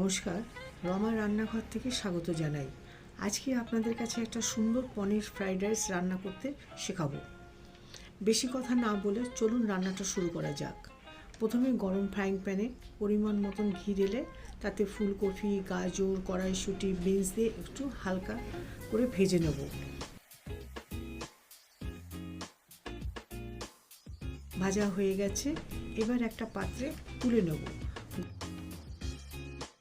নমস্কার, রমার রান্নাঘর থেকে স্বাগত জানাই। আজকে আপনাদের কাছে একটা সুন্দর পনির ফ্রাইড রাইস রান্না করতে শেখাবো। বেশি কথা না বলে চলুন রান্নাটা শুরু করা যাক। প্রথমে গরম ফ্রাইং প্যানে পরিমাণ মতন ঘি ঢেলে তাতে ফুলকপি, গাজর, কড়াইশুঁটি, বিনস দিয়ে একটু হালকা করে ভেজে নেব। ভাজা হয়ে গেছে, এবার একটা পাত্রে তুলে নেব।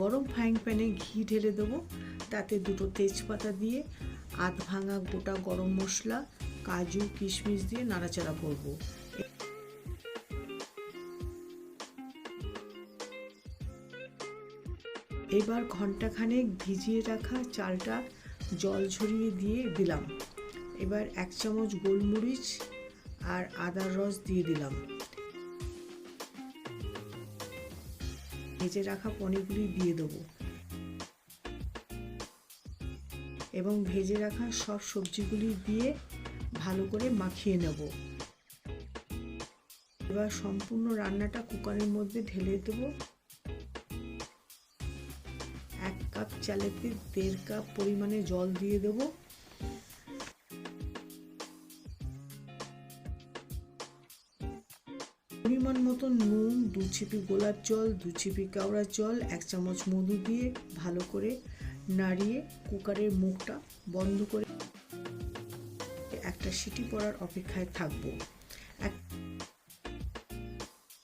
গরম ফ্রাইং প্যানে ঘি ঢেলে দেবো, তাতে দুটো তেজপাতা দিয়ে আধ ভাঙা গোটা গরম মশলা, কাজু, কিশমিশ দিয়ে নাড়াচাড়া করব। এবার ঘন্টাখানেক ভিজিয়ে রাখা চালটা জল ঝরিয়ে দিয়ে দিলাম। এবার 1 চামচ গোলমরিচ আর আদার রস দিয়ে দিলাম। ভেজে রাখা পনিরগুলি দিয়ে দেবো এবং ভেজে রাখা সব সবজিগুলি দিয়ে ভালো করে মাখিয়ে নেব। এবার সম্পূর্ণ রান্নাটা কুকারের মধ্যে ঢেলে দেব। 1 কাপ চালেতে 1.5 কাপ পরিমাণে জল দিয়ে দেব। পরিমাণ মতো নুন, 2 চিপি গোলাপ জল, 2 চিপি কেওড়ার জল, 1 চামচ মধু দিয়ে ভালো করে নাড়িয়ে কুকারের মুখটা বন্ধ করে একটা সিটি পড়ার অপেক্ষায় থাকবো।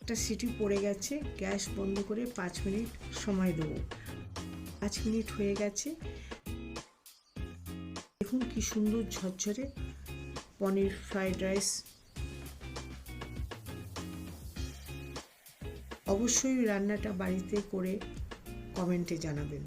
একটা সিটি পড়ে গেছে, গ্যাস বন্ধ করে 5 মিনিট সময় দেবো। 5 মিনিট হয়ে গেছে, দেখুন কি সুন্দর ঝরঝরে পনির ফ্রাইড রাইস। অবশ্যই রান্নাটা বাড়িতে করে কমেন্টে জানাবেন।